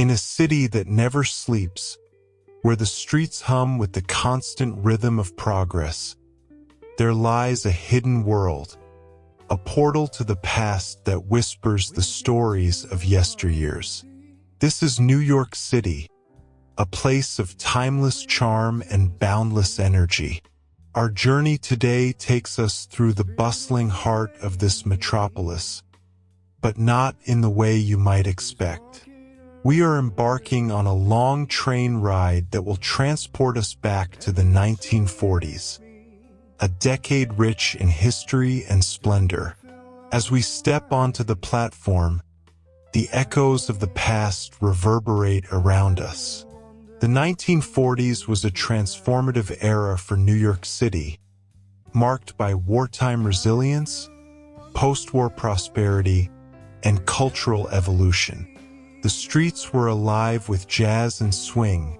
In a city that never sleeps, where the streets hum with the constant rhythm of progress, there lies a hidden world, a portal to the past that whispers the stories of yesteryears. This is New York City, a place of timeless charm and boundless energy. Our journey today takes us through the bustling heart of this metropolis, but not in the way you might expect. We are embarking on a long train ride that will transport us back to the 1940s, a decade rich in history and splendor. As we step onto the platform, the echoes of the past reverberate around us. The 1940s was a transformative era for New York City, marked by wartime resilience, post-war prosperity, and cultural evolution. The streets were alive with jazz and swing,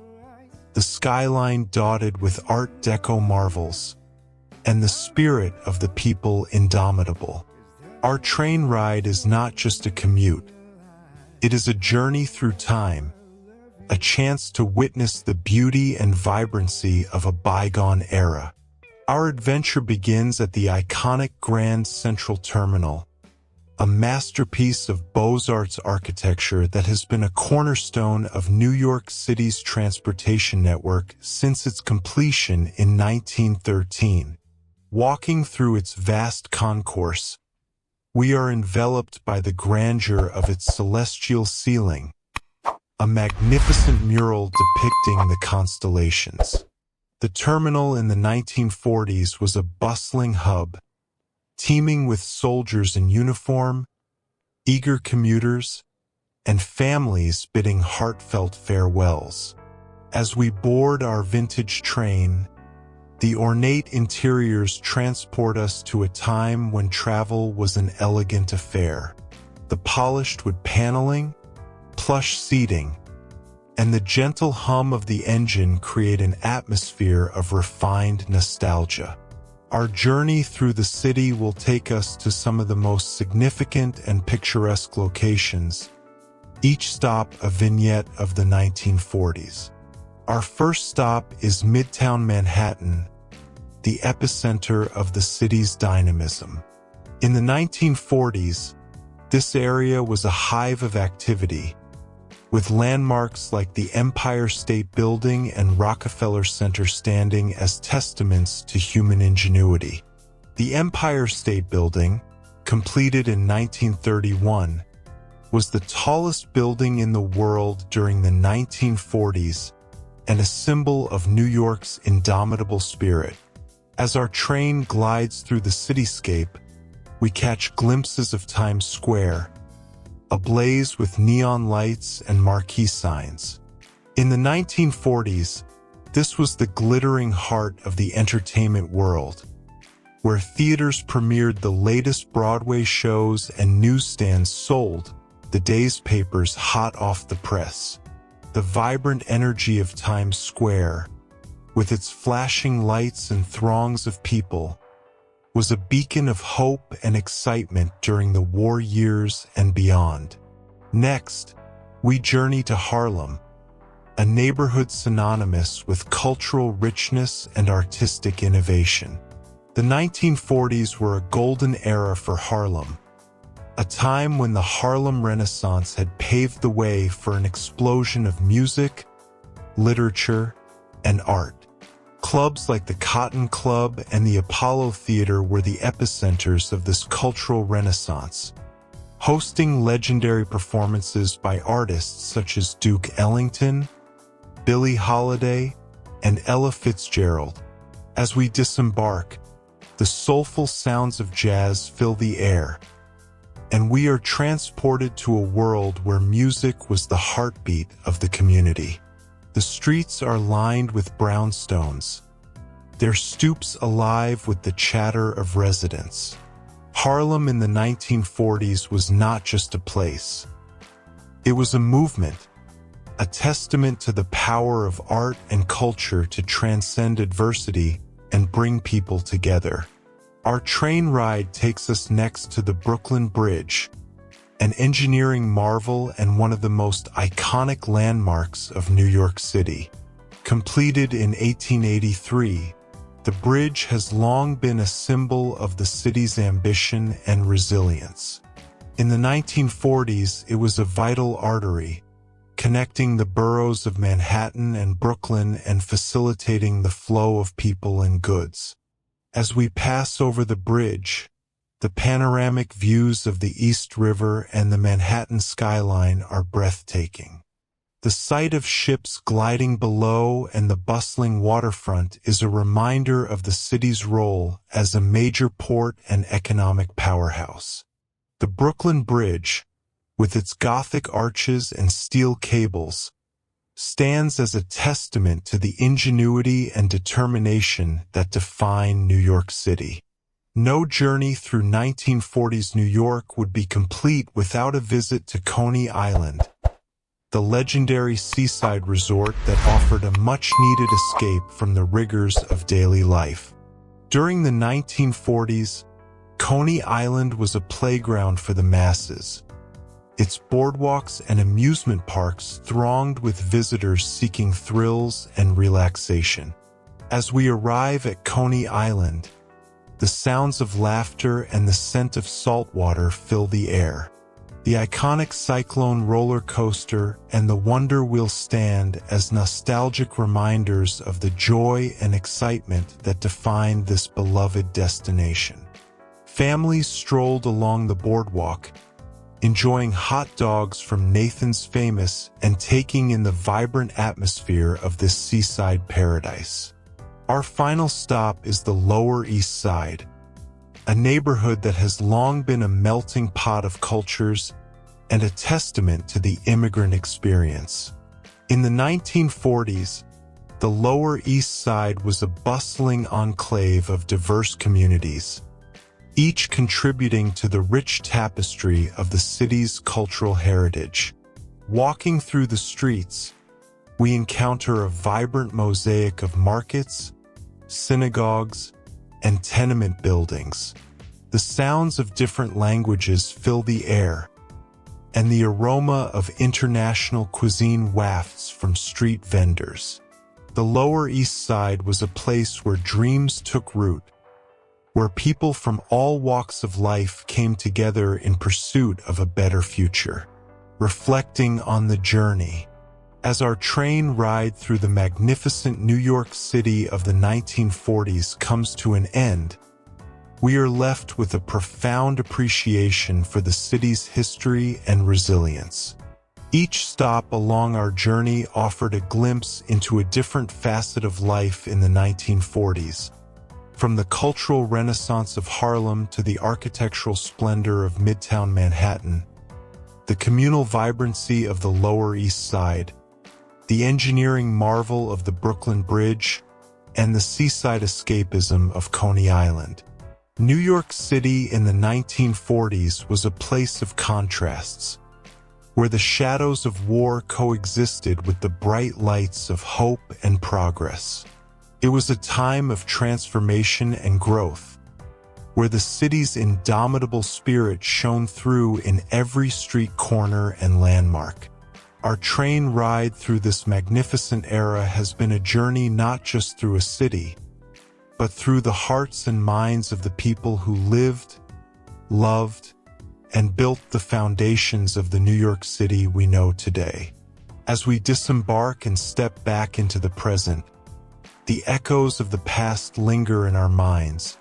the skyline dotted with Art Deco marvels, and the spirit of the people indomitable. Our train ride is not just a commute. It is a journey through time, a chance to witness the beauty and vibrancy of a bygone era. Our adventure begins at the iconic Grand Central Terminal, a masterpiece of Beaux-Arts architecture that has been a cornerstone of New York City's transportation network since its completion in 1913. Walking through its vast concourse, we are enveloped by the grandeur of its celestial ceiling, a magnificent mural depicting the constellations. The terminal in the 1940s was a bustling hub, teeming with soldiers in uniform, eager commuters, and families bidding heartfelt farewells. As we board our vintage train, the ornate interiors transport us to a time when travel was an elegant affair. The polished wood paneling, plush seating, and the gentle hum of the engine create an atmosphere of refined nostalgia. Our journey through the city will take us to some of the most significant and picturesque locations, each stop a vignette of the 1940s. Our first stop is Midtown Manhattan, the epicenter of the city's dynamism. In the 1940s, this area was a hive of activity, with landmarks like the Empire State Building and Rockefeller Center standing as testaments to human ingenuity. The Empire State Building, completed in 1931, was the tallest building in the world during the 1940s and a symbol of New York's indomitable spirit. As our train glides through the cityscape, we catch glimpses of Times Square, ablaze with neon lights and marquee signs. In the 1940s, this was the glittering heart of the entertainment world, where theaters premiered the latest Broadway shows and newsstands sold the day's papers hot off the press. The vibrant energy of Times Square, with its flashing lights and throngs of people, was a beacon of hope and excitement during the war years and beyond. Next, we journey to Harlem, a neighborhood synonymous with cultural richness and artistic innovation. The 1940s were a golden era for Harlem, a time when the Harlem Renaissance had paved the way for an explosion of music, literature, and art. Clubs like the Cotton Club and the Apollo Theater were the epicenters of this cultural renaissance, hosting legendary performances by artists such as Duke Ellington, Billie Holiday, and Ella Fitzgerald. As we disembark, the soulful sounds of jazz fill the air, and we are transported to a world where music was the heartbeat of the community. The streets are lined with brownstones, their stoops alive with the chatter of residents. Harlem in the 1940s was not just a place. It was a movement, a testament to the power of art and culture to transcend adversity and bring people together. Our train ride takes us next to the Brooklyn Bridge, an engineering marvel and one of the most iconic landmarks of New York City. Completed in 1883, the bridge has long been a symbol of the city's ambition and resilience. In the 1940s, it was a vital artery, connecting the boroughs of Manhattan and Brooklyn and facilitating the flow of people and goods. As we pass over the bridge, the panoramic views of the East River and the Manhattan skyline are breathtaking. The sight of ships gliding below and the bustling waterfront is a reminder of the city's role as a major port and economic powerhouse. The Brooklyn Bridge, with its Gothic arches and steel cables, stands as a testament to the ingenuity and determination that define New York City. No journey through 1940s New York would be complete without a visit to Coney Island, the legendary seaside resort that offered a much-needed escape from the rigors of daily life. During the 1940s, Coney Island was a playground for the masses. Its boardwalks and amusement parks thronged with visitors seeking thrills and relaxation. As we arrive at Coney Island, the sounds of laughter and the scent of salt water fill the air. The iconic Cyclone roller coaster and the Wonder Wheel stand as nostalgic reminders of the joy and excitement that define this beloved destination. Families strolled along the boardwalk, enjoying hot dogs from Nathan's Famous and taking in the vibrant atmosphere of this seaside paradise. Our final stop is the Lower East Side, a neighborhood that has long been a melting pot of cultures and a testament to the immigrant experience. In the 1940s, the Lower East Side was a bustling enclave of diverse communities, each contributing to the rich tapestry of the city's cultural heritage. Walking through the streets, we encounter a vibrant mosaic of markets, synagogues, and tenement buildings. The sounds of different languages fill the air, and the aroma of international cuisine wafts from street vendors. The Lower East Side was a place where dreams took root, where people from all walks of life came together in pursuit of a better future. Reflecting on the journey, as our train ride through the magnificent New York City of the 1940s comes to an end, we are left with a profound appreciation for the city's history and resilience. Each stop along our journey offered a glimpse into a different facet of life in the 1940s, from the cultural renaissance of Harlem to the architectural splendor of Midtown Manhattan, the communal vibrancy of the Lower East Side, the engineering marvel of the Brooklyn Bridge, and the seaside escapism of Coney Island. New York City in the 1940s was a place of contrasts, where the shadows of war coexisted with the bright lights of hope and progress. It was a time of transformation and growth, where the city's indomitable spirit shone through in every street corner and landmark. Our train ride through this magnificent era has been a journey not just through a city, but through the hearts and minds of the people who lived, loved, and built the foundations of the New York City we know today. As we disembark and step back into the present, the echoes of the past linger in our minds,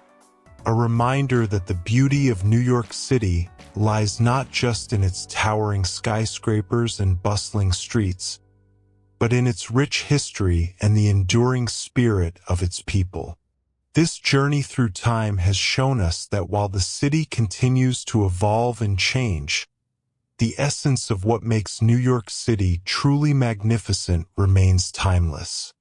a reminder that the beauty of New York City lies not just in its towering skyscrapers and bustling streets, but in its rich history and the enduring spirit of its people. This journey through time has shown us that while the city continues to evolve and change, the essence of what makes New York City truly magnificent remains timeless.